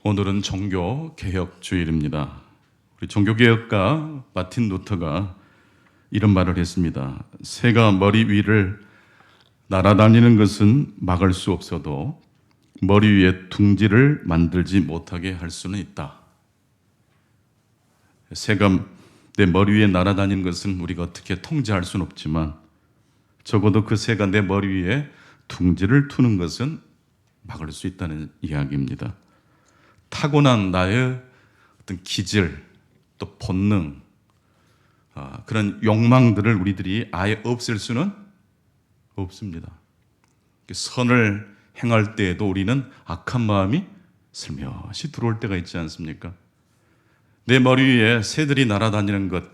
오늘은 종교개혁주일입니다. 우리 종교개혁가 마틴 루터가 이런 말을 했습니다. 새가 머리 위를 날아다니는 것은 막을 수 없어도 머리 위에 둥지를 만들지 못하게 할 수는 있다. 새가 내 머리 위에 날아다니는 것은 우리가 어떻게 통제할 수는 없지만 적어도 그 새가 내 머리 위에 둥지를 트는 것은 막을 수 있다는 이야기입니다. 타고난 나의 어떤 기질, 또 본능, 그런 욕망들을 우리들이 아예 없앨 수는 없습니다. 선을 행할 때에도 우리는 악한 마음이 슬며시 들어올 때가 있지 않습니까? 내 머리 위에 새들이 날아다니는 것,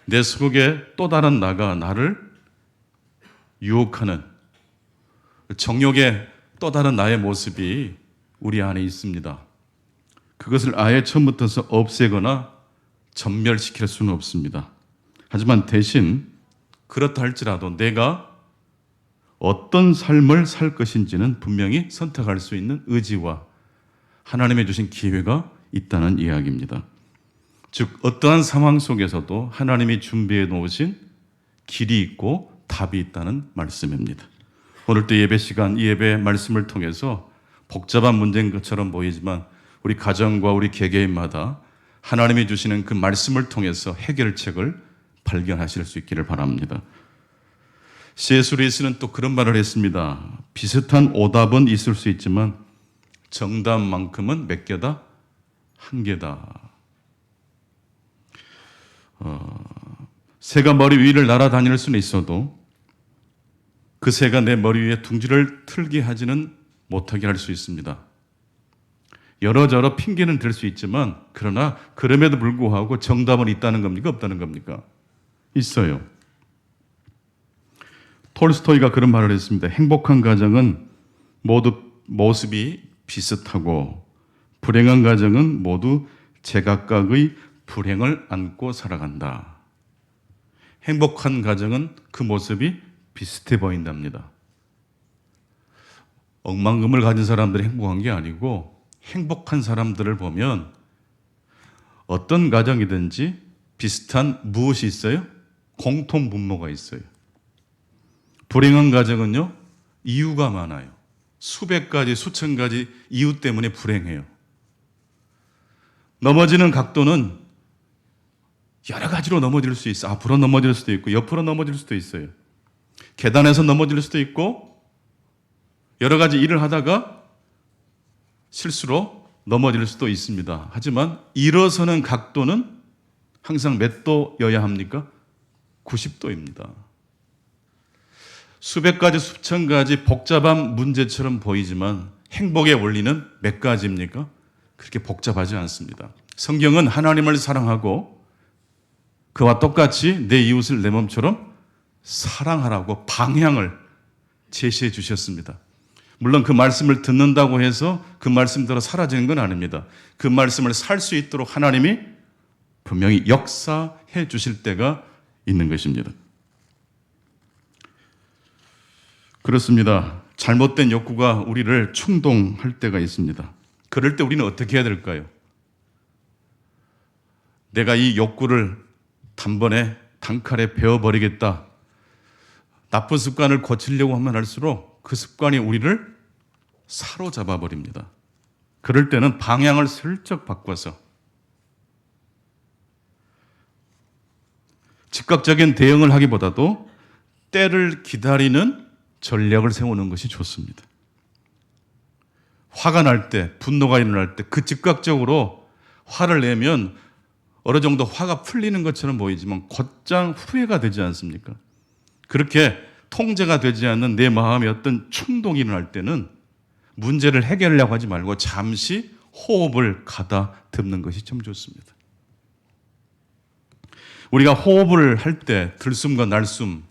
내 속에 또 다른 나가 나를 유혹하는 정욕의 또 다른 나의 모습이 우리 안에 있습니다. 그것을 아예 처음부터 없애거나 전멸시킬 수는 없습니다. 하지만 대신 그렇다 할지라도 내가 어떤 삶을 살 것인지는 분명히 선택할 수 있는 의지와 하나님의 주신 기회가 있다는 이야기입니다. 즉 어떠한 상황 속에서도 하나님이 준비해 놓으신 길이 있고 답이 있다는 말씀입니다. 오늘도 예배 시간 이 예배 말씀을 통해서 복잡한 문제인 것처럼 보이지만 우리 가정과 우리 개개인마다 하나님이 주시는 그 말씀을 통해서 해결책을 발견하실 수 있기를 바랍니다. C.S. 루이스는 또 그런 말을 했습니다. 비슷한 오답은 있을 수 있지만 정답만큼은 몇 개다? 한 개다. 새가 머리 위를 날아다닐 수는 있어도 그 새가 내 머리 위에 둥지를 틀게 하지는 못하게 할 수 있습니다. 여러저러 핑계는 될 수 있지만 그러나 그럼에도 불구하고 정답은 있다는 겁니까? 없다는 겁니까? 있어요. 톨스토이가 그런 말을 했습니다. 행복한 가정은 모두 모습이 비슷하고 불행한 가정은 모두 제각각의 불행을 안고 살아간다. 행복한 가정은 그 모습이 비슷해 보인답니다. 억만금을 가진 사람들이 행복한 게 아니고 행복한 사람들을 보면 어떤 가정이든지 비슷한 무엇이 있어요? 공통 분모가 있어요. 불행한 가정은요, 이유가 많아요. 수백 가지, 수천 가지 이유 때문에 불행해요. 넘어지는 각도는 여러 가지로 넘어질 수 있어요. 앞으로 넘어질 수도 있고, 옆으로 넘어질 수도 있어요. 계단에서 넘어질 수도 있고, 여러 가지 일을 하다가 실수로 넘어질 수도 있습니다. 하지만 일어서는 각도는 항상 몇 도여야 합니까? 90도입니다. 수백 가지, 수천 가지 복잡한 문제처럼 보이지만 행복의 원리는 몇 가지입니까? 그렇게 복잡하지 않습니다. 성경은 하나님을 사랑하고 그와 똑같이 내 이웃을 내 몸처럼 사랑하라고 방향을 제시해 주셨습니다. 물론 그 말씀을 듣는다고 해서 그 말씀대로 사라지는 건 아닙니다. 그 말씀을 살 수 있도록 하나님이 분명히 역사해 주실 때가 있는 것입니다. 그렇습니다. 잘못된 욕구가 우리를 충동할 때가 있습니다. 그럴 때 우리는 어떻게 해야 될까요? 내가 이 욕구를 단번에 단칼에 베어버리겠다. 나쁜 습관을 고치려고 하면 할수록 그 습관이 우리를 사로잡아 버립니다. 그럴 때는 방향을 슬쩍 바꿔서 즉각적인 대응을 하기보다도 때를 기다리는 전략을 세우는 것이 좋습니다. 화가 날 때, 분노가 일어날 때 그 즉각적으로 화를 내면 어느 정도 화가 풀리는 것처럼 보이지만 곧장 후회가 되지 않습니까? 그렇게 통제가 되지 않는 내 마음에 어떤 충동이 일어날 때는 문제를 해결하려고 하지 말고 잠시 호흡을 가다듬는 것이 참 좋습니다. 우리가 호흡을 할 때 들숨과 날숨,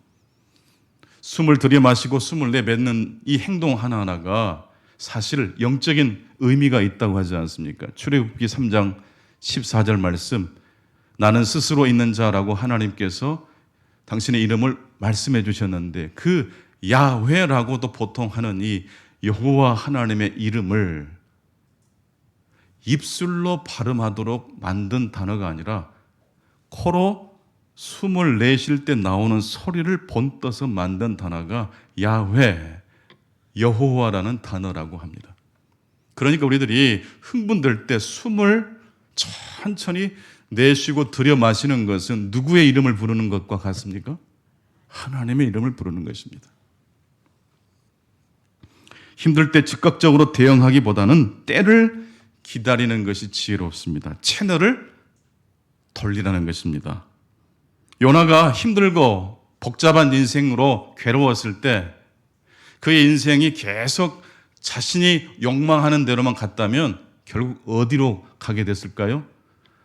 숨을 들이마시고 숨을 내뱉는 이 행동 하나하나가 사실 영적인 의미가 있다고 하지 않습니까? 출애굽기 3장 14절 말씀, 나는 스스로 있는 자라고 하나님께서 당신의 이름을 말씀해 주셨는데 그 야훼라고도 보통 하는 이 여호와 하나님의 이름을 입술로 발음하도록 만든 단어가 아니라 코로 숨을 내쉴 때 나오는 소리를 본떠서 만든 단어가 야훼, 여호와라는 단어라고 합니다. 그러니까 우리들이 흥분될 때 숨을 천천히 내쉬고 들여 마시는 것은 누구의 이름을 부르는 것과 같습니까? 하나님의 이름을 부르는 것입니다. 힘들 때 즉각적으로 대응하기보다는 때를 기다리는 것이 지혜롭습니다. 채널을 돌리라는 것입니다. 요나가 힘들고 복잡한 인생으로 괴로웠을 때 그의 인생이 계속 자신이 욕망하는 대로만 갔다면 결국 어디로 가게 됐을까요?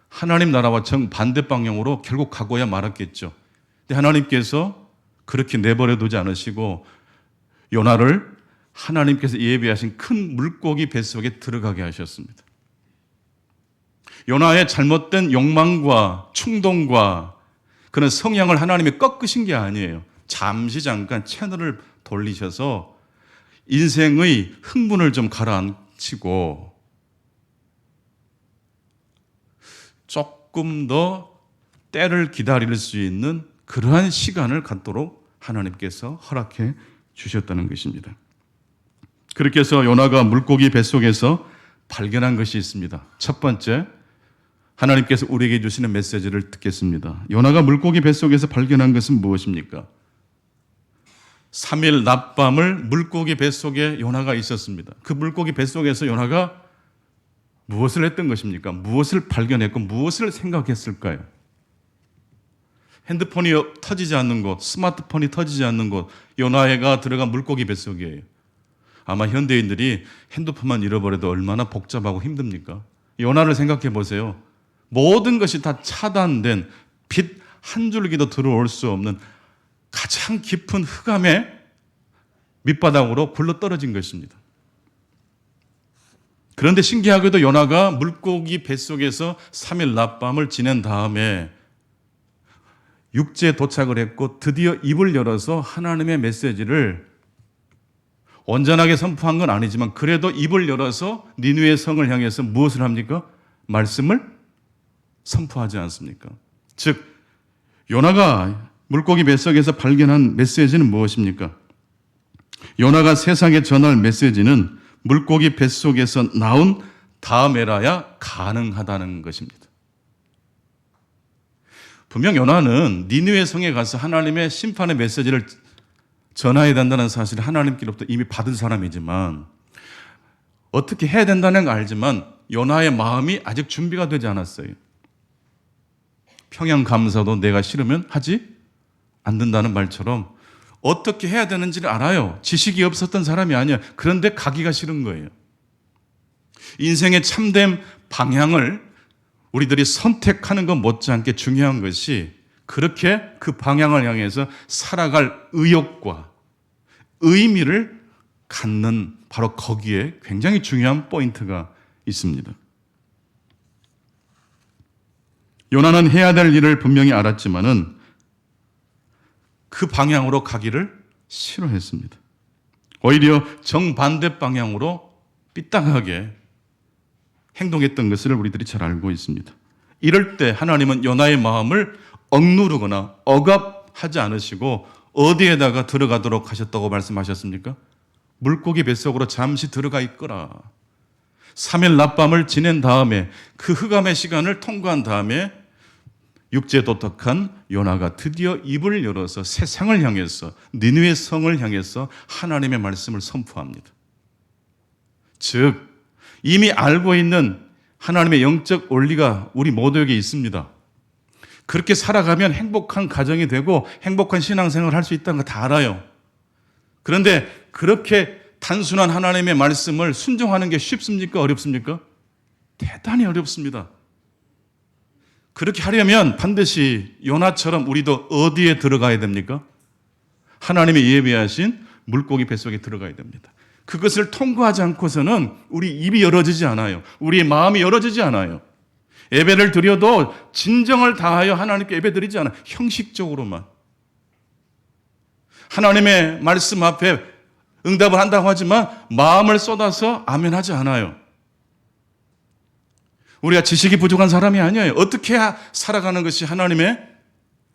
하나님 나라와 정반대 방향으로 결국 가고야 말았겠죠. 근데 하나님께서 그렇게 내버려 두지 않으시고 요나를 하나님께서 예비하신 큰 물고기 뱃속에 들어가게 하셨습니다. 요나의 잘못된 욕망과 충동과 그런 성향을 하나님이 꺾으신 게 아니에요. 잠깐 채널을 돌리셔서 인생의 흥분을 좀 가라앉히고 조금 더 때를 기다릴 수 있는 그러한 시간을 갖도록 하나님께서 허락해 주셨다는 것입니다. 그렇게 해서 요나가 물고기 뱃속에서 발견한 것이 있습니다. 첫 번째, 하나님께서 우리에게 주시는 메시지를 듣겠습니다. 요나가 물고기 뱃속에서 발견한 것은 무엇입니까? 3일 낮밤을 물고기 뱃속에 요나가 있었습니다. 그 물고기 뱃속에서 요나가 무엇을 했던 것입니까? 무엇을 발견했고 무엇을 생각했을까요? 핸드폰이 터지지 않는 곳, 스마트폰이 터지지 않는 곳, 요나가 들어간 물고기 뱃속이에요. 아마 현대인들이 핸드폰만 잃어버려도 얼마나 복잡하고 힘듭니까? 요나를 생각해 보세요. 모든 것이 다 차단된 빛 한 줄기도 들어올 수 없는 가장 깊은 흑암의 밑바닥으로 굴러 떨어진 것입니다. 그런데 신기하게도 요나가 물고기 뱃속에서 3일 낮밤을 지낸 다음에 육지에 도착을 했고 드디어 입을 열어서 하나님의 메시지를 온전하게 선포한 건 아니지만 그래도 입을 열어서 니느웨 성을 향해서 무엇을 합니까? 말씀을 선포하지 않습니까? 즉 요나가 물고기 뱃속에서 발견한 메시지는 무엇입니까? 요나가 세상에 전할 메시지는 물고기 뱃속에서 나온 다음에라야 가능하다는 것입니다. 분명 요나는 니느웨 성에 가서 하나님의 심판의 메시지를 전해야 된다는 사실을 하나님께로부터 이미 받은 사람이지만 어떻게 해야 된다는 걸 알지만 요나의 마음이 아직 준비가 되지 않았어요. 평양 감사도 내가 싫으면 하지 않는다는 말처럼 어떻게 해야 되는지를 알아요. 지식이 없었던 사람이 아니야. 그런데 가기가 싫은 거예요. 인생의 참된 방향을 우리들이 선택하는 것 못지않게 중요한 것이 그렇게 그 방향을 향해서 살아갈 의욕과 의미를 갖는 바로 거기에 굉장히 중요한 포인트가 있습니다. 요나는 해야 될 일을 분명히 알았지만은 그 방향으로 가기를 싫어했습니다. 오히려 정반대 방향으로 삐딱하게 행동했던 것을 우리들이 잘 알고 있습니다. 이럴 때 하나님은 요나의 마음을 억누르거나 억압하지 않으시고 어디에다가 들어가도록 하셨다고 말씀하셨습니까? 물고기 뱃속으로 잠시 들어가 있거라. 3일 낮밤을 지낸 다음에 그 흑암의 시간을 통과한 다음에 육지에 도착한 요나가 드디어 입을 열어서 세상을 향해서 니느웨 성을 향해서 하나님의 말씀을 선포합니다. 즉 이미 알고 있는 하나님의 영적 원리가 우리 모두에게 있습니다. 그렇게 살아가면 행복한 가정이 되고 행복한 신앙생활을 할 수 있다는 거 다 알아요. 그런데 그렇게 단순한 하나님의 말씀을 순종하는 게 쉽습니까? 어렵습니까? 대단히 어렵습니다. 그렇게 하려면 반드시 요나처럼 우리도 어디에 들어가야 됩니까? 하나님의 예비하신 물고기 뱃속에 들어가야 됩니다. 그것을 통과하지 않고서는 우리 입이 열어지지 않아요. 우리의 마음이 열어지지 않아요. 예배를 드려도 진정을 다하여 하나님께 예배 드리지 않아요. 형식적으로만. 하나님의 말씀 앞에 응답을 한다고 하지만 마음을 쏟아서 아멘 하지 않아요. 우리가 지식이 부족한 사람이 아니에요. 어떻게 살아가는 것이 하나님의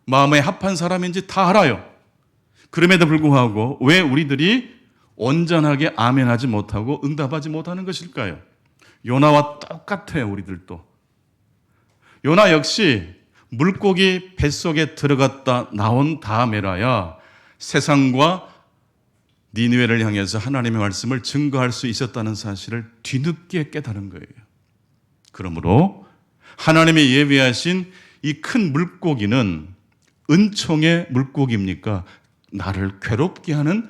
마음에 합한 사람인지 다 알아요. 그럼에도 불구하고 왜 우리들이 온전하게 아멘하지 못하고 응답하지 못하는 것일까요? 요나와 똑같아요, 우리들도. 요나 역시 물고기 뱃속에 들어갔다 나온 다음에라야 세상과 니느웨를 향해서 하나님의 말씀을 증거할 수 있었다는 사실을 뒤늦게 깨달은 거예요. 그러므로 하나님의 예비하신 이 큰 물고기는 은총의 물고기입니까? 나를 괴롭게 하는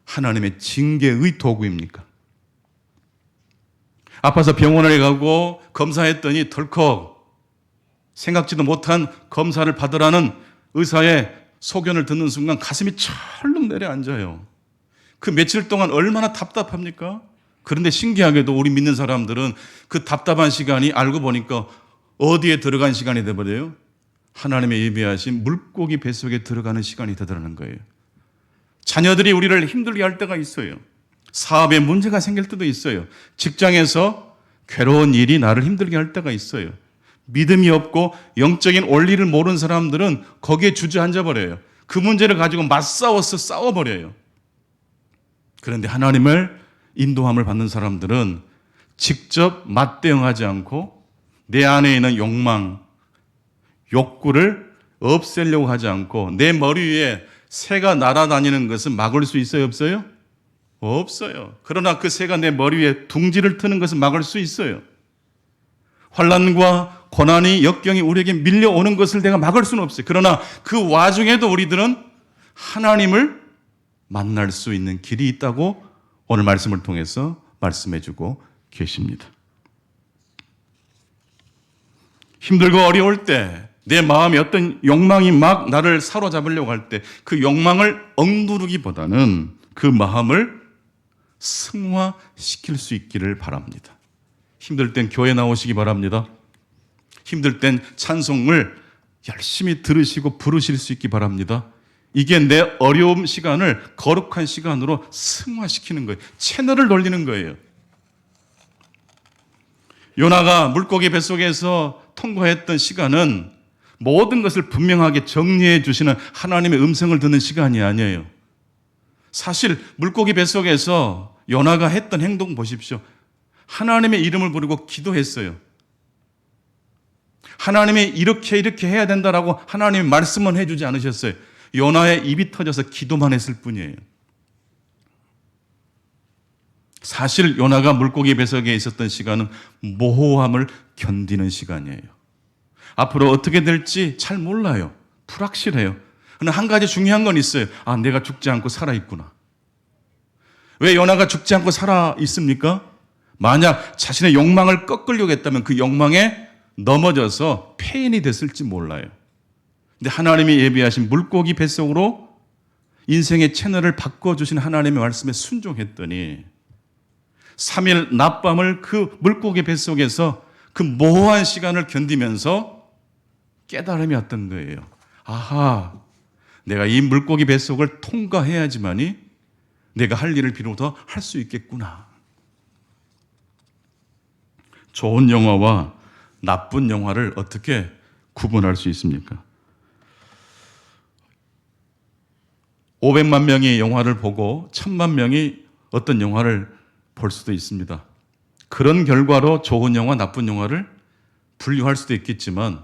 하나님의 징계의 도구입니까? 아파서 병원에 가고 검사했더니 덜컥 생각지도 못한 검사를 받으라는 의사의 소견을 듣는 순간 가슴이 철렁 내려앉아요. 그 며칠 동안 얼마나 답답합니까? 그런데 신기하게도 우리 믿는 사람들은 그 답답한 시간이 알고 보니까 어디에 들어간 시간이 되어버려요? 하나님의 예비하신 물고기 뱃속에 들어가는 시간이 되더라는 거예요. 자녀들이 우리를 힘들게 할 때가 있어요. 사업에 문제가 생길 때도 있어요. 직장에서 괴로운 일이 나를 힘들게 할 때가 있어요. 믿음이 없고 영적인 원리를 모르는 사람들은 거기에 주저앉아 버려요. 그 문제를 가지고 맞싸워서 싸워버려요. 그런데 하나님을 인도함을 받는 사람들은 직접 맞대응하지 않고 내 안에 있는 욕망, 욕구를 없애려고 하지 않고 내 머리 위에 새가 날아다니는 것은 막을 수 있어요, 없어요? 없어요. 그러나 그 새가 내 머리 위에 둥지를 트는 것은 막을 수 있어요. 환난과 고난이 역경이 우리에게 밀려오는 것을 내가 막을 수는 없어요. 그러나 그 와중에도 우리들은 하나님을 만날 수 있는 길이 있다고 오늘 말씀을 통해서 말씀해주고 계십니다. 힘들고 어려울 때 내 마음에 어떤 욕망이 막 나를 사로잡으려고 할 때 그 욕망을 억누르기보다는 그 마음을 승화시킬 수 있기를 바랍니다. 힘들 땐 교회 나오시기 바랍니다. 힘들 땐 찬송을 열심히 들으시고 부르실 수 있기 바랍니다. 이게 내 어려움 시간을 거룩한 시간으로 승화시키는 거예요. 채널을 돌리는 거예요. 요나가 물고기 뱃속에서 통과했던 시간은 모든 것을 분명하게 정리해 주시는 하나님의 음성을 듣는 시간이 아니에요. 사실 물고기 뱃속에서 요나가 했던 행동 보십시오. 하나님의 이름을 부르고 기도했어요. 하나님이 이렇게 해야 된다라고 하나님이 말씀은 해주지 않으셨어요. 요나의 입이 터져서 기도만 했을 뿐이에요. 사실 요나가 물고기 뱃속에 있었던 시간은 모호함을 견디는 시간이에요. 앞으로 어떻게 될지 잘 몰라요. 불확실해요. 그러나 한 가지 중요한 건 있어요. 아, 내가 죽지 않고 살아있구나. 왜 요나가 죽지 않고 살아있습니까? 만약 자신의 욕망을 꺾으려고 했다면 그 욕망에 넘어져서 폐인이 됐을지 몰라요. 근데 하나님이 예비하신 물고기 뱃속으로 인생의 채널을 바꿔주신 하나님의 말씀에 순종했더니 3일 낮밤을 그 물고기 뱃속에서 그 모호한 시간을 견디면서 깨달음이 왔던 거예요. 아하, 내가 이 물고기 뱃속을 통과해야지만이 내가 할 일을 비로소 할 수 있겠구나. 좋은 영화와 나쁜 영화를 어떻게 구분할 수 있습니까? 500만 명이 영화를 보고 1000만 명이 어떤 영화를 볼 수도 있습니다. 그런 결과로 좋은 영화, 나쁜 영화를 분류할 수도 있겠지만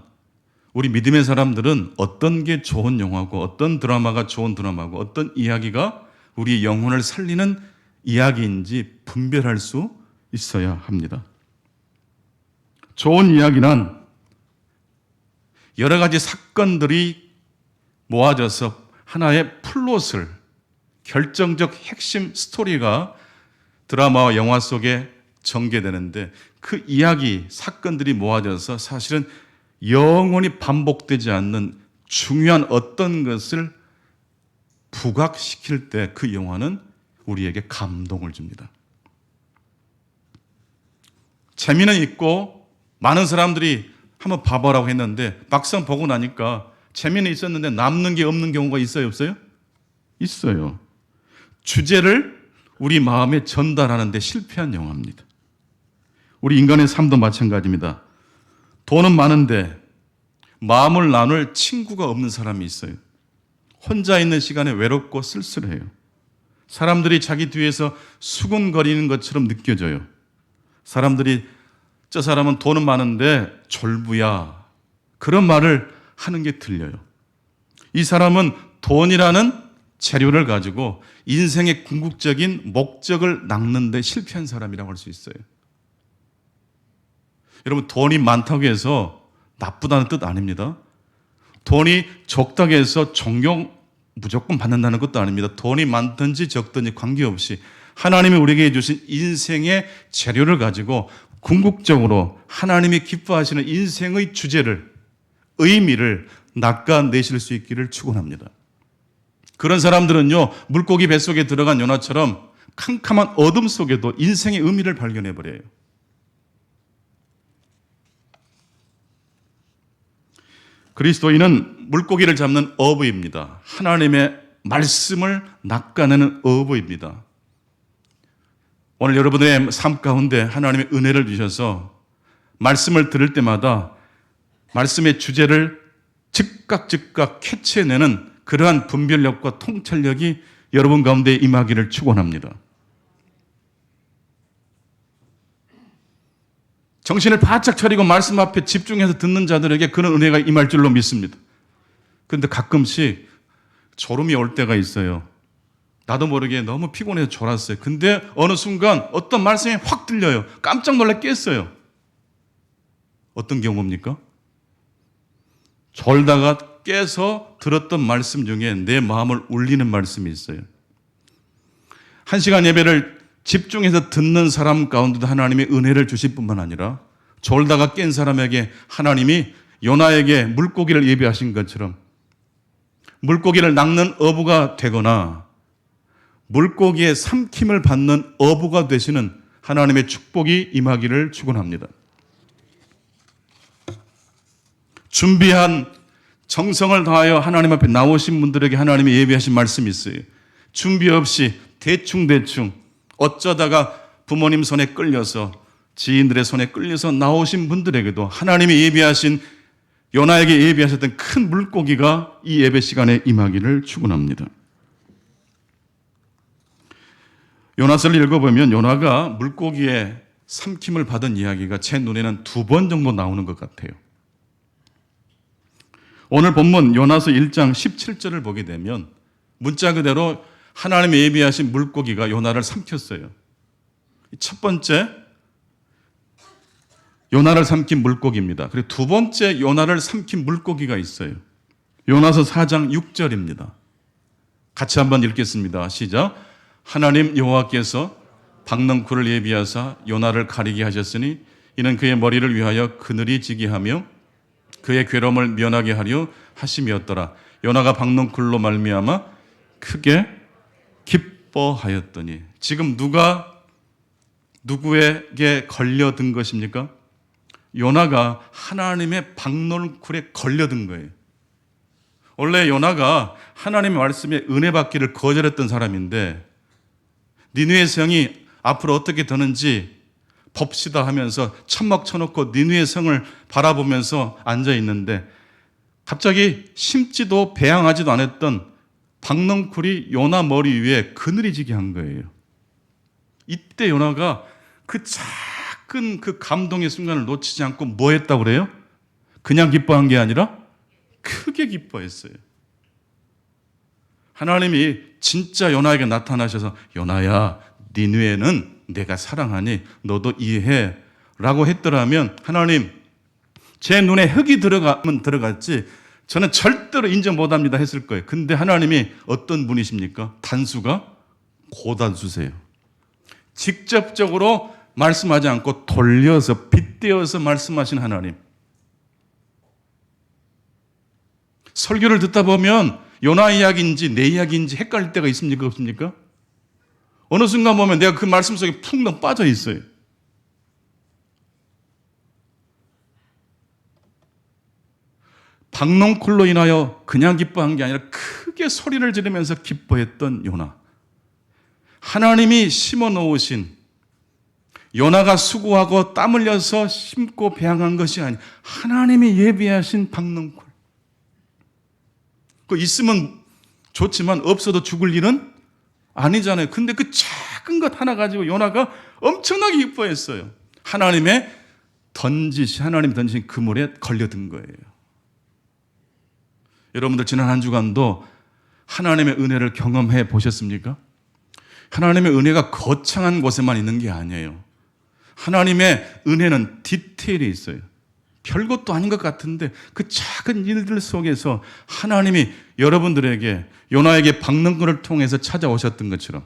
우리 믿음의 사람들은 어떤 게 좋은 영화고 어떤 드라마가 좋은 드라마고 어떤 이야기가 우리 영혼을 살리는 이야기인지 분별할 수 있어야 합니다. 좋은 이야기는 여러 가지 사건들이 모아져서 하나의 플롯을, 결정적 핵심 스토리가 드라마와 영화 속에 전개되는데 그 이야기, 사건들이 모아져서 사실은 영원히 반복되지 않는 중요한 어떤 것을 부각시킬 때 그 영화는 우리에게 감동을 줍니다. 재미는 있고 많은 사람들이 한번 봐보라고 했는데 막상 보고 나니까 재미는 있었는데 남는 게 없는 경우가 있어요, 없어요? 있어요. 주제를 우리 마음에 전달하는 데 실패한 영화입니다. 우리 인간의 삶도 마찬가지입니다. 돈은 많은데 마음을 나눌 친구가 없는 사람이 있어요. 혼자 있는 시간에 외롭고 쓸쓸해요. 사람들이 자기 뒤에서 수군거리는 것처럼 느껴져요. 사람들이 저 사람은 돈은 많은데 졸부야, 그런 말을 하는 게 들려요. 이 사람은 돈이라는 재료를 가지고 인생의 궁극적인 목적을 낚는 데 실패한 사람이라고 할 수 있어요. 여러분, 돈이 많다고 해서 나쁘다는 뜻 아닙니다. 돈이 적다고 해서 존경 무조건 받는다는 것도 아닙니다. 돈이 많든지 적든지 관계없이 하나님이 우리에게 주신 인생의 재료를 가지고 궁극적으로 하나님이 기뻐하시는 인생의 주제를, 의미를 낚아내실 수 있기를 축원합니다. 그런 사람들은요, 물고기 뱃속에 들어간 요나처럼 캄캄한 어둠 속에도 인생의 의미를 발견해버려요. 그리스도인은 물고기를 잡는 어부입니다. 하나님의 말씀을 낚아내는 어부입니다. 오늘 여러분의 삶 가운데 하나님의 은혜를 주셔서 말씀을 들을 때마다 말씀의 주제를 즉각 캐치해내는 그러한 분별력과 통찰력이 여러분 가운데 임하기를 축원합니다. 정신을 바짝 차리고 말씀 앞에 집중해서 듣는 자들에게 그런 은혜가 임할 줄로 믿습니다. 그런데 가끔씩 졸음이 올 때가 있어요. 나도 모르게 너무 피곤해서 졸았어요. 근데 어느 순간 어떤 말씀이 확 들려요. 깜짝 놀라 깼어요. 어떤 경우입니까? 졸다가 깨서 들었던 말씀 중에 내 마음을 울리는 말씀이 있어요. 1시간 예배를 집중해서 듣는 사람 가운데도 하나님이 은혜를 주실 뿐만 아니라 졸다가 깬 사람에게 하나님이 요나에게 물고기를 예비하신 것처럼 물고기를 낚는 어부가 되거나 물고기의 삼킴을 받는 어부가 되시는 하나님의 축복이 임하기를 축원합니다. 준비한 정성을 다하여 하나님 앞에 나오신 분들에게 하나님이 예비하신 말씀이 있어요. 준비 없이 대충 어쩌다가 부모님 손에 끌려서 지인들의 손에 끌려서 나오신 분들에게도 하나님이 예비하신 요나에게 예비하셨던 큰 물고기가 이 예배 시간에 임하기를 축원합니다. 요나서를 읽어보면 요나가 물고기의 삼킴을 받은 이야기가 제 눈에는 2번 정도 나오는 것 같아요. 오늘 본문 요나서 1장 17절을 보게 되면 문자 그대로 하나님이 예비하신 물고기가 요나를 삼켰어요. 첫 번째 요나를 삼킨 물고기입니다. 그리고 두 번째 요나를 삼킨 물고기가 있어요. 요나서 4장 6절입니다. 같이 한번 읽겠습니다. 시작. 하나님 여호와께서 박넝쿨을 예비하사 요나를 가리게 하셨으니 이는 그의 머리를 위하여 그늘이 지게 하며 그의 괴로움을 면하게 하려 하심이었더라. 요나가 박넝쿨로 말미암아 크게 기뻐하였더니. 지금 누구에게 걸려든 것입니까? 요나가 하나님의 박넝쿨에 걸려든 거예요. 원래 요나가 하나님의 말씀에 은혜 받기를 거절했던 사람인데 니느웨 성이 앞으로 어떻게 되는지 봅시다 하면서 천막 쳐놓고 니느웨 성을 바라보면서 앉아 있는데 갑자기 심지도 배양하지도 않았던 박넝쿨이 요나 머리 위에 그늘이 지게 한 거예요. 이때 요나가 그 작은 그 감동의 순간을 놓치지 않고 뭐 했다고 그래요? 그냥 기뻐한 게 아니라 크게 기뻐했어요. 하나님이 진짜 요나에게 나타나셔서 요나야, 니느웨는 내가 사랑하니 너도 이해해 라고 했더라면 하나님, 제 눈에 흙이 들어가면 들어갔지 저는 절대로 인정 못합니다 했을 거예요. 근데 하나님이 어떤 분이십니까? 단수가 고단수세요. 직접적으로 말씀하지 않고 돌려서 빗대어서 말씀하신 하나님. 설교를 듣다 보면 요나 이야기인지 내 이야기인지 헷갈릴 때가 있습니까? 없습니까? 어느 순간 보면 내가 그 말씀 속에 푹 빠져 있어요. 박넝쿨로 인하여 그냥 기뻐한 게 아니라 크게 소리를 지르면서 기뻐했던 요나. 하나님이 심어 놓으신 요나가 수고하고 땀 흘려서 심고 배양한 것이 아니 하나님이 예비하신 박능쿨. 그 있으면 좋지만 없어도 죽을 일은 아니잖아요. 근데 그 작은 것 하나 가지고 요나가 엄청나게 기뻐했어요. 하나님이 던진 그물에 걸려든 거예요. 여러분들 지난 한 주간도 하나님의 은혜를 경험해 보셨습니까? 하나님의 은혜가 거창한 곳에만 있는 게 아니에요. 하나님의 은혜는 디테일이 있어요. 별것도 아닌 것 같은데 그 작은 일들 속에서 하나님이 여러분들에게 요나에게 박능근을 통해서 찾아오셨던 것처럼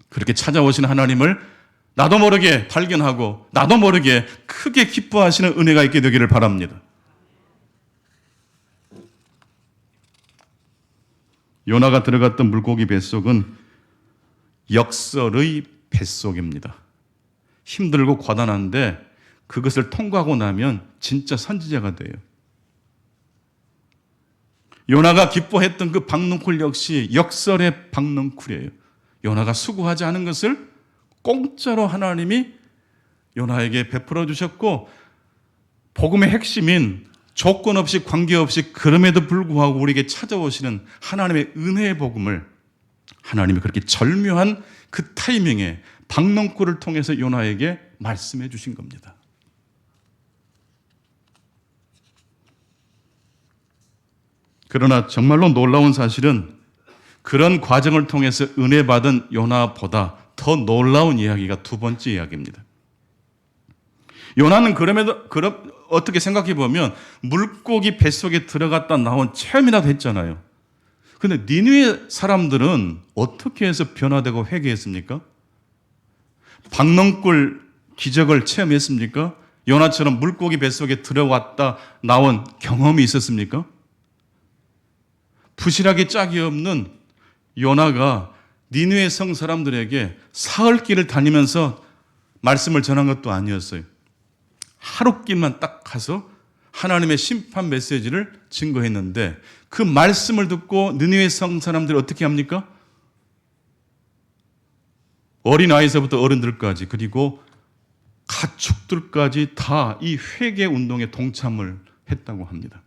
그렇게 찾아오신 하나님을 나도 모르게 발견하고 나도 모르게 크게 기뻐하시는 은혜가 있게 되기를 바랍니다. 요나가 들어갔던 물고기 뱃속은 역설의 뱃속입니다. 힘들고 과단한데 그것을 통과하고 나면 진짜 선지자가 돼요. 요나가 기뻐했던 그 박능쿨 역시 역설의 박능쿨이에요. 요나가 수고하지 않은 것을 공짜로 하나님이 요나에게 베풀어 주셨고 복음의 핵심인 조건 없이 관계없이 그럼에도 불구하고 우리에게 찾아오시는 하나님의 은혜의 복음을 하나님이 그렇게 절묘한 그 타이밍에 박능쿨을 통해서 요나에게 말씀해 주신 겁니다. 그러나 정말로 놀라운 사실은 그런 과정을 통해서 은혜 받은 요나보다 더 놀라운 이야기가 두 번째 이야기입니다. 요나는 어떻게 생각해 보면 물고기 뱃속에 들어갔다 나온 체험이라도 했잖아요. 그런데 니느웨 사람들은 어떻게 해서 변화되고 회개했습니까? 박능쿨 기적을 체험했습니까? 요나처럼 물고기 뱃속에 들어갔다 나온 경험이 있었습니까? 부실하게 짝이 없는 요나가 니느웨 성 사람들에게 사흘길을 다니면서 말씀을 전한 것도 아니었어요. 하루길만 딱 가서 하나님의 심판 메시지를 증거했는데 그 말씀을 듣고 니느웨 성 사람들이 어떻게 합니까? 어린아이서부터 어른들까지 그리고 가축들까지 다 이 회개 운동에 동참을 했다고 합니다.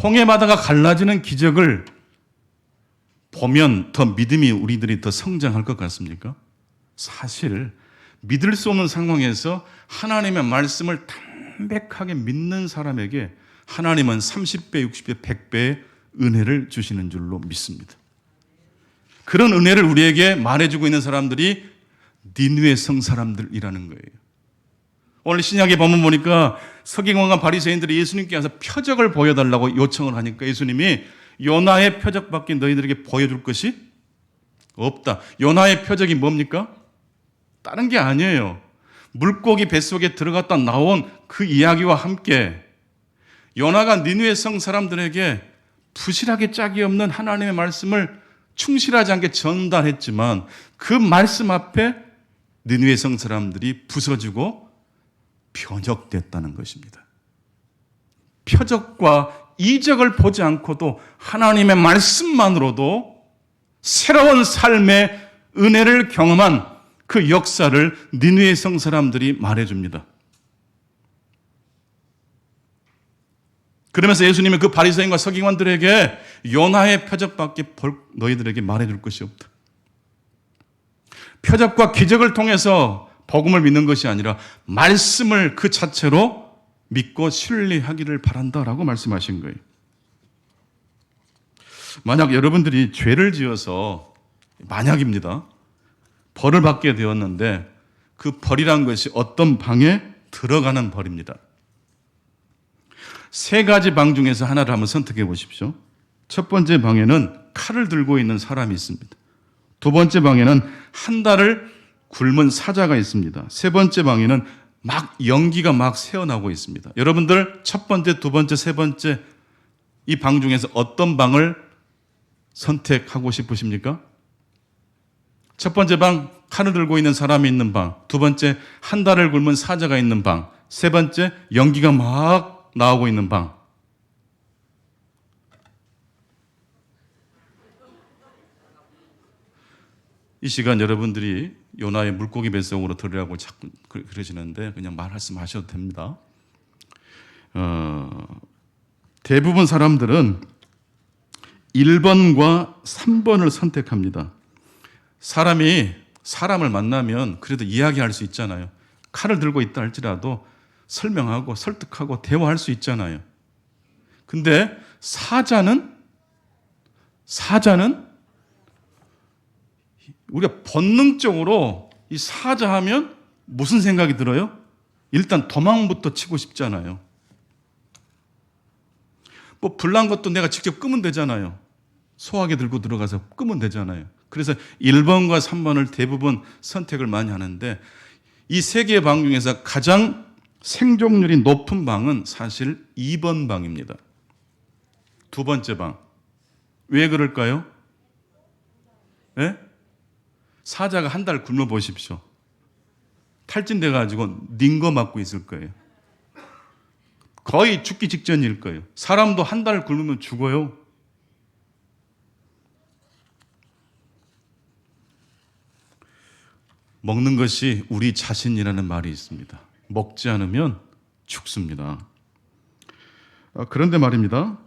홍해바다가 갈라지는 기적을 보면 더 믿음이 우리들이 더 성장할 것 같습니까? 사실 믿을 수 없는 상황에서 하나님의 말씀을 담백하게 믿는 사람에게 하나님은 30배, 60배, 100배의 은혜를 주시는 줄로 믿습니다. 그런 은혜를 우리에게 말해주고 있는 사람들이 니느웨 성 사람들이라는 거예요. 오늘 신약에 보면 보니까 서기관과 바리새인들이 예수님께 와서 표적을 보여달라고 요청을 하니까 예수님이 요나의 표적밖에 너희들에게 보여줄 것이 없다. 요나의 표적이 뭡니까? 다른 게 아니에요. 물고기 뱃속에 들어갔다 나온 그 이야기와 함께 요나가 니느웨 성 사람들에게 부실하게 짝이 없는 하나님의 말씀을 충실하지 않게 전달했지만 그 말씀 앞에 니느웨 성 사람들이 부서지고 변혁됐다는 것입니다. 표적과 이적을 보지 않고도 하나님의 말씀만으로도 새로운 삶의 은혜를 경험한 그 역사를 니느웨 성 사람들이 말해줍니다. 그러면서 예수님은 그 바리새인과 서기관들에게 요나의 표적밖에 너희들에게 말해줄 것이 없다. 표적과 기적을 통해서 복음을 믿는 것이 아니라 말씀을 그 자체로 믿고 신뢰하기를 바란다라고 말씀하신 거예요. 만약 여러분들이 죄를 지어서 만약입니다. 벌을 받게 되었는데 그 벌이란 것이 어떤 방에 들어가는 벌입니다. 세 가지 방 중에서 하나를 한번 선택해 보십시오. 첫 번째 방에는 칼을 들고 있는 사람이 있습니다. 두 번째 방에는 한 달을 굶은 사자가 있습니다. 세 번째 방에는 연기가 막 새어나오고 있습니다. 여러분들 첫 번째, 두 번째, 세 번째 이 방 중에서 어떤 방을 선택하고 싶으십니까? 첫 번째 방, 칼을 들고 있는 사람이 있는 방. 두 번째, 한 달을 굶은 사자가 있는 방. 세 번째, 연기가 막 나오고 있는 방. 이 시간 여러분들이 요나의 물고기 뱃속으로 들으라고 자꾸 그러시는데 그냥 말씀하셔도 됩니다. 대부분 사람들은 1번과 3번을 선택합니다. 사람이 사람을 만나면 그래도 이야기할 수 있잖아요. 칼을 들고 있다 할지라도 설명하고 설득하고 대화할 수 있잖아요. 근데 사자는 우리가 본능적으로 이 사자 하면 무슨 생각이 들어요? 일단 도망부터 치고 싶잖아요. 뭐 불난 것도 내가 직접 끄면 되잖아요. 소화기 들고 들어가서 끄면 되잖아요. 그래서 1번과 3번을 대부분 선택을 많이 하는데 이 세 개의 방 중에서 가장 생존율이 높은 방은 사실 2번 방입니다. 두 번째 방. 왜 그럴까요? 네? 사자가 한 달 굶어 보십시오. 탈진돼 가지고 닌거 맞고 있을 거예요. 거의 죽기 직전일 거예요. 사람도 한 달 굶으면 죽어요. 먹는 것이 우리 자신이라는 말이 있습니다. 먹지 않으면 죽습니다. 그런데 말입니다.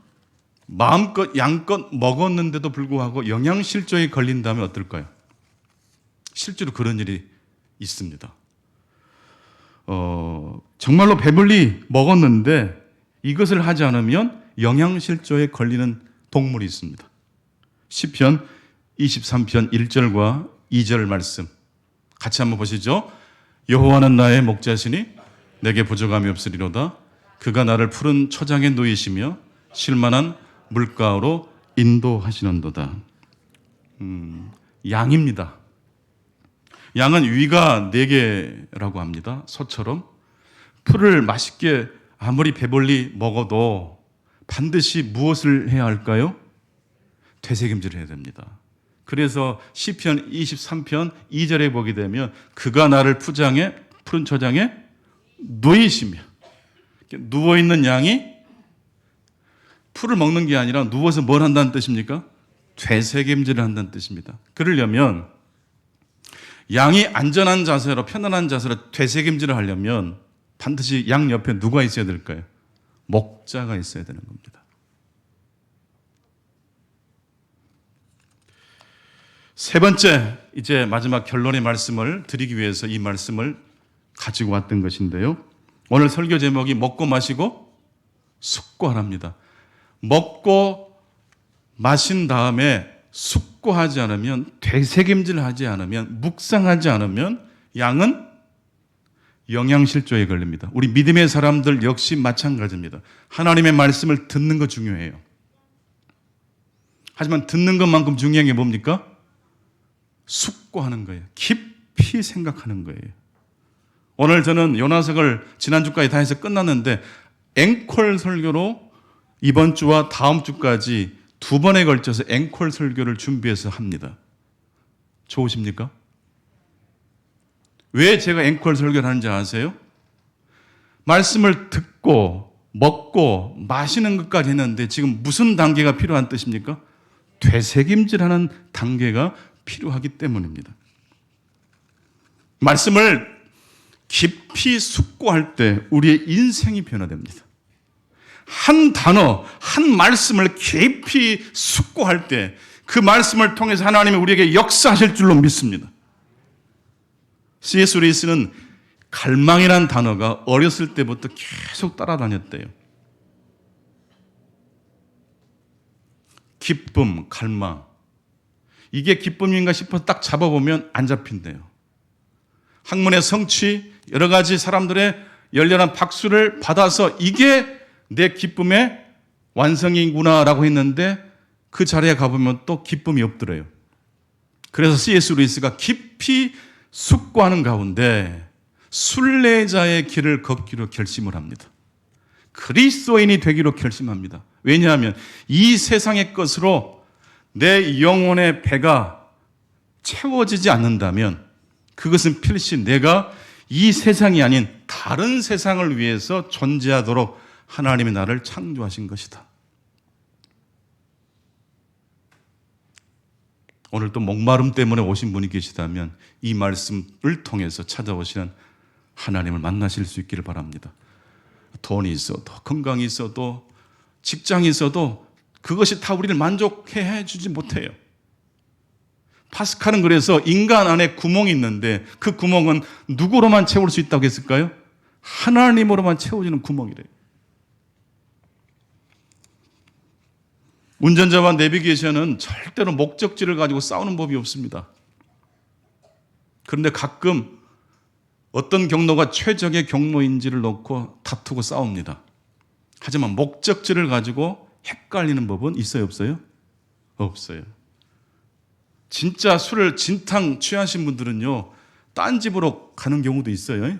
마음껏 양껏 먹었는데도 불구하고 영양실조에 걸린다면 어떨까요? 실제로 그런 일이 있습니다. 정말로 배불리 먹었는데 이것을 하지 않으면 영양실조에 걸리는 동물이 있습니다. 시편 23편 1절과 2절 말씀 같이 한번 보시죠. 여호와는 나의 목자시니 내게 부족함이 없으리로다. 그가 나를 푸른 초장에 누이시며 쉴만한 물가로 인도하시는도다. 양입니다. 양은 위가 4개라고 합니다. 소처럼. 풀을 맛있게 아무리 배불리 먹어도 반드시 무엇을 해야 할까요? 되새김질을 해야 됩니다. 그래서 시편 23편 2절에 보게 되면 그가 나를 푸른 초장에 누이시며, 누워있는 양이 풀을 먹는 게 아니라 누워서 뭘 한다는 뜻입니까? 되새김질을 한다는 뜻입니다. 그러려면 양이 안전한 자세로 편안한 자세로 되새김질을 하려면 반드시 양 옆에 누가 있어야 될까요? 목자가 있어야 되는 겁니다. 세 번째, 이제 마지막 결론의 말씀을 드리기 위해서 이 말씀을 가지고 왔던 것인데요. 오늘 설교 제목이 먹고 마시고 숙고하랍니다. 먹고 마신 다음에 숙고하지 않으면, 되새김질하지 않으면, 묵상하지 않으면 양은 영양실조에 걸립니다. 우리 믿음의 사람들 역시 마찬가지입니다. 하나님의 말씀을 듣는 거 중요해요. 하지만 듣는 것만큼 중요한 게 뭡니까? 숙고하는 거예요. 깊이 생각하는 거예요. 오늘 저는 요나석을 지난주까지 다 해서 끝났는데 앵콜 설교로 이번 주와 다음 주까지 2번에 걸쳐서 앵콜 설교를 준비해서 합니다. 좋으십니까? 왜 제가 앵콜 설교를 하는지 아세요? 말씀을 듣고 먹고 마시는 것까지 했는데 지금 무슨 단계가 필요한 뜻입니까? 되새김질하는 단계가 필요하기 때문입니다. 말씀을 깊이 숙고할 때 우리의 인생이 변화됩니다. 한 단어, 한 말씀을 깊이 숙고할 때 그 말씀을 통해서 하나님이 우리에게 역사하실 줄로 믿습니다. C.S. 루이스는 갈망이라는 단어가 어렸을 때부터 계속 따라다녔대요. 기쁨, 갈망. 이게 기쁨인가 싶어서 딱 잡아보면 안 잡힌대요. 학문의 성취, 여러 가지 사람들의 열렬한 박수를 받아서 이게 내 기쁨의 완성이구나라고 했는데 그 자리에 가보면 또 기쁨이 없더래요. 그래서 C.S. 루이스가 깊이 숙고하는 가운데 순례자의 길을 걷기로 결심을 합니다. 그리스도인이 되기로 결심합니다. 왜냐하면 이 세상의 것으로 내 영혼의 배가 채워지지 않는다면 그것은 필시 내가 이 세상이 아닌 다른 세상을 위해서 존재하도록 하나님이 나를 창조하신 것이다. 오늘 또 목마름 때문에 오신 분이 계시다면 이 말씀을 통해서 찾아오시는 하나님을 만나실 수 있기를 바랍니다. 돈이 있어도 건강이 있어도 직장이 있어도 그것이 다 우리를 만족해 주지 못해요. 파스칼은 그래서 인간 안에 구멍이 있는데 그 구멍은 누구로만 채울 수 있다고 했을까요? 하나님으로만 채워지는 구멍이래요. 운전자와 내비게이션은 절대로 목적지를 가지고 싸우는 법이 없습니다. 그런데 가끔 어떤 경로가 최적의 경로인지를 놓고 다투고 싸웁니다. 하지만 목적지를 가지고 헷갈리는 법은 있어요, 없어요? 없어요. 진짜 술을 진탕 취하신 분들은요, 딴 집으로 가는 경우도 있어요.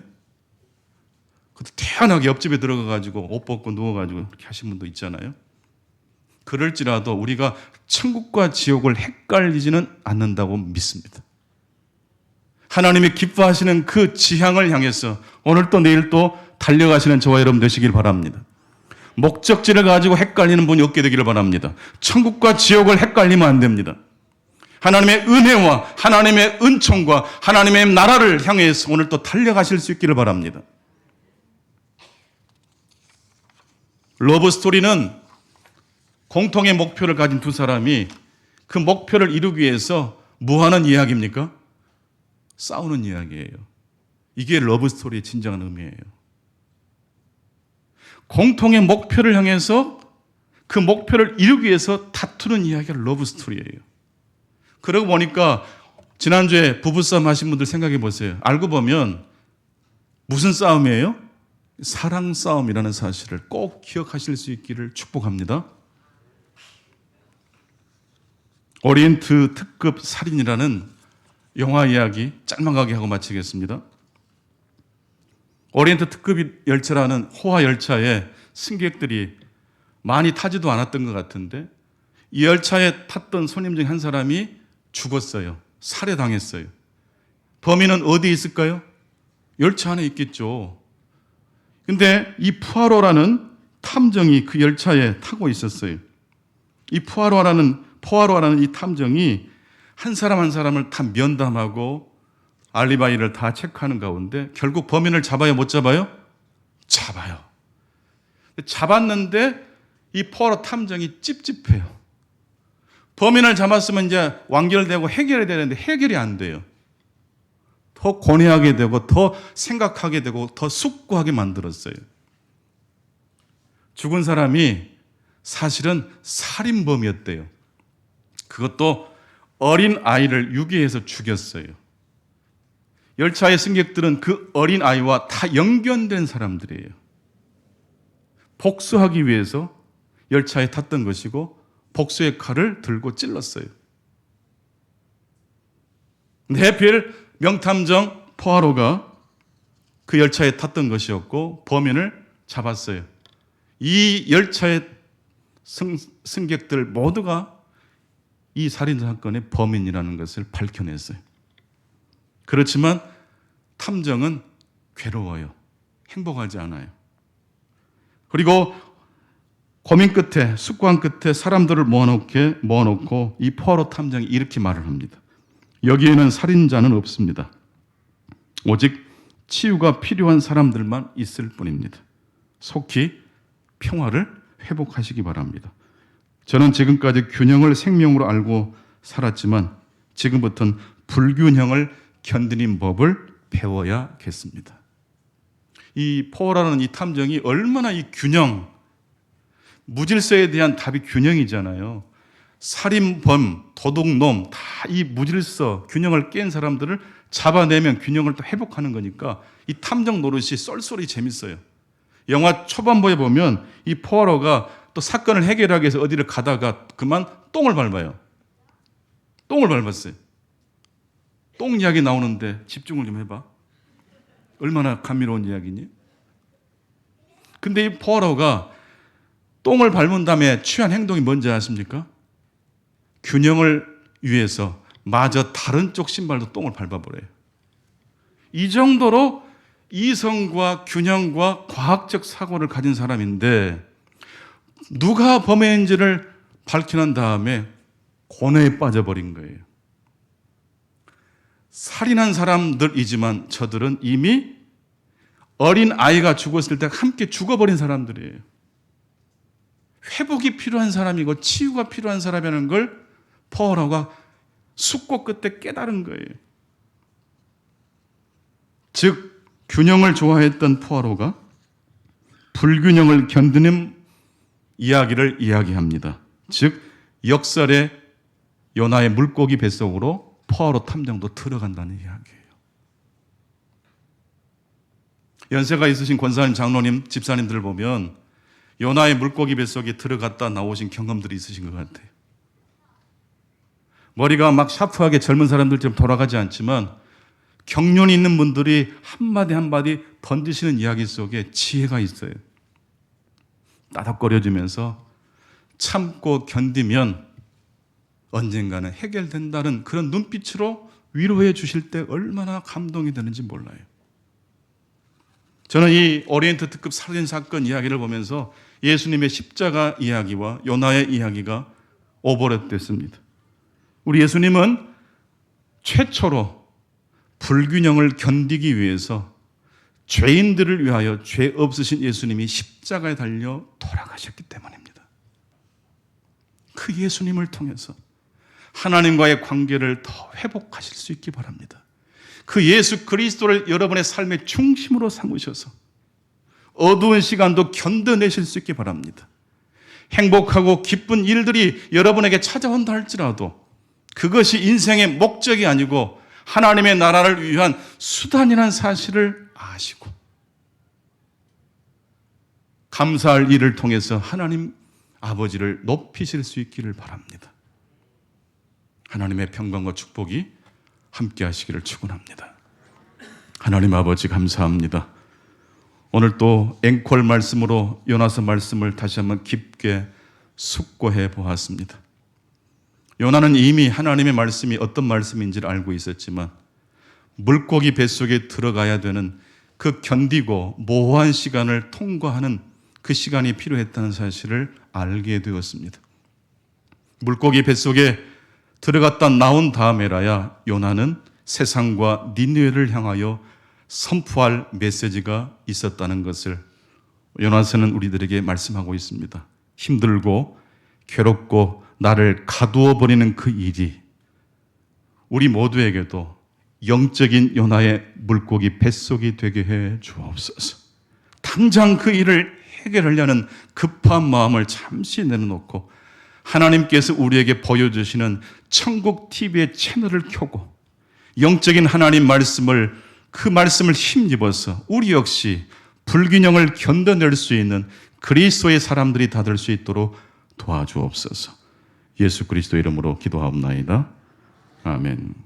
그것도 태연하게 옆집에 들어가가지고 옷 벗고 누워가지고 그렇게 하신 분도 있잖아요. 그럴지라도 우리가 천국과 지옥을 헷갈리지는 않는다고 믿습니다. 하나님이 기뻐하시는 그 지향을 향해서 오늘 또 내일 또 달려가시는 저와 여러분 되시길 바랍니다. 목적지를 가지고 헷갈리는 분이 없게 되기를 바랍니다. 천국과 지옥을 헷갈리면 안 됩니다. 하나님의 은혜와 하나님의 은총과 하나님의 나라를 향해서 오늘 또 달려가실 수 있기를 바랍니다. 러브 스토리는 공통의 목표를 가진 두 사람이 그 목표를 이루기 위해서 뭐 하는 이야기입니까? 싸우는 이야기예요. 이게 러브 스토리의 진정한 의미예요. 공통의 목표를 향해서 그 목표를 이루기 위해서 다투는 이야기가 러브 스토리예요. 그러고 보니까 지난주에 부부싸움 하신 분들 생각해 보세요. 알고 보면 무슨 싸움이에요? 사랑 싸움이라는 사실을 꼭 기억하실 수 있기를 축복합니다. 오리엔트 특급 살인이라는 영화 이야기 짤막하게 하고 마치겠습니다. 오리엔트 특급 열차라는 호화 열차에 승객들이 많이 타지도 않았던 것 같은데 이 열차에 탔던 손님 중 한 사람이 죽었어요. 살해당했어요. 범인은 어디에 있을까요? 열차 안에 있겠죠. 근데 이 푸아로라는 탐정이 그 열차에 타고 있었어요. 이 포아로라는 이 탐정이 한 사람 한 사람을 다 면담하고 알리바이를 다 체크하는 가운데 결국 범인을 잡아요, 못 잡아요? 잡아요. 잡았는데 이 포아로 탐정이 찝찝해요. 범인을 잡았으면 이제 완결되고 해결이 되는데 해결이 안 돼요. 더 고뇌하게 되고 더 생각하게 되고 더 숙고하게 만들었어요. 죽은 사람이 사실은 살인범이었대요. 그것도 어린 아이를 유기해서 죽였어요. 열차의 승객들은 그 어린 아이와 다 연결된 사람들이에요. 복수하기 위해서 열차에 탔던 것이고 복수의 칼을 들고 찔렀어요. 하필 명탐정 포아로가 그 열차에 탔던 것이었고 범인을 잡았어요. 이 열차의 승객들 모두가 이 살인사건의 범인이라는 것을 밝혀냈어요. 그렇지만 탐정은 괴로워요. 행복하지 않아요. 그리고 고민 끝에, 숙고한 끝에 사람들을 모아놓고 이 포아로 탐정이 이렇게 말을 합니다. 여기에는 살인자는 없습니다. 오직 치유가 필요한 사람들만 있을 뿐입니다. 속히 평화를 회복하시기 바랍니다. 저는 지금까지 균형을 생명으로 알고 살았지만 지금부터는 불균형을 견디는 법을 배워야겠습니다. 이 포라는 이 탐정이 얼마나 이 균형, 무질서에 대한 답이 균형이잖아요. 살인범, 도둑놈 다 이 무질서, 균형을 깬 사람들을 잡아내면 균형을 또 회복하는 거니까 이 탐정 노릇이 쏠쏠이 재밌어요. 영화 초반부에 보면 이 포아로가 또 사건을 해결하기 위해서 어디를 가다가 그만 똥을 밟아요. 똥을 밟았어요. 똥 이야기 나오는데 집중을 좀 해봐. 얼마나 감미로운 이야기니? 근데 이 포아로가 똥을 밟은 다음에 취한 행동이 뭔지 아십니까? 균형을 위해서 마저 다른 쪽 신발도 똥을 밟아버려요. 이 정도로 이성과 균형과 과학적 사고를 가진 사람인데 누가 범인인지를 밝혀낸 다음에 고뇌에 빠져버린 거예요. 살인한 사람들이지만 저들은 이미 어린 아이가 죽었을 때 함께 죽어버린 사람들이에요. 회복이 필요한 사람이고 치유가 필요한 사람이라는 걸 포로가 숙고 끝에 깨달은 거예요. 즉 균형을 좋아했던 포로가 불균형을 견디는 이야기를 이야기합니다. 즉 역설의 요나의 물고기 뱃속으로 포로 탐정도 들어간다는 이야기예요. 연세가 있으신 권사님, 장로님, 집사님들을 보면 요나의 물고기 뱃속에 들어갔다 나오신 경험들이 있으신 것 같아요. 머리가 막 샤프하게 젊은 사람들처럼 돌아가지 않지만 경륜이 있는 분들이 한마디 한마디 던지시는 이야기 속에 지혜가 있어요. 따닥거려주면서 참고 견디면 언젠가는 해결된다는 그런 눈빛으로 위로해 주실 때 얼마나 감동이 되는지 몰라요. 저는 이 오리엔트 특급 살인 사건 이야기를 보면서 예수님의 십자가 이야기와 요나의 이야기가 오버랩됐습니다. 우리 예수님은 최초로 불균형을 견디기 위해서 죄인들을 위하여 죄 없으신 예수님이 십자가에 달려 돌아가셨기 때문입니다. 그 예수님을 통해서 하나님과의 관계를 더 회복하실 수 있기 바랍니다. 그 예수 그리스도를 여러분의 삶의 중심으로 삼으셔서 어두운 시간도 견뎌내실 수 있기 바랍니다. 행복하고 기쁜 일들이 여러분에게 찾아온다 할지라도 그것이 인생의 목적이 아니고 하나님의 나라를 위한 수단이라는 사실을 아시고 감사할 일을 통해서 하나님 아버지를 높이실 수 있기를 바랍니다. 하나님의 평강과 축복이 함께 하시기를 축원합니다. 하나님 아버지 감사합니다. 오늘 또 앵콜 말씀으로 요나서 말씀을 다시 한번 깊게 숙고해 보았습니다. 요나는 이미 하나님의 말씀이 어떤 말씀인지를 알고 있었지만 물고기 뱃속에 들어가야 되는 그 견디고 모호한 시간을 통과하는 그 시간이 필요했다는 사실을 알게 되었습니다. 물고기 뱃속에 들어갔다 나온 다음에라야 요나는 세상과 니느웨를 향하여 선포할 메시지가 있었다는 것을 요나서는 우리들에게 말씀하고 있습니다. 힘들고 괴롭고 나를 가두어 버리는 그 일이 우리 모두에게도 영적인 요나의 물고기 뱃속이 되게 해 주옵소서. 당장 그 일을 해결하려는 급한 마음을 잠시 내려놓고 하나님께서 우리에게 보여주시는 천국 TV의 채널을 켜고 영적인 하나님 말씀을 그 말씀을 힘입어서 우리 역시 불균형을 견뎌낼 수 있는 그리스도의 사람들이 다 될 수 있도록 도와주옵소서. 예수 그리스도 이름으로 기도하옵나이다. 아멘.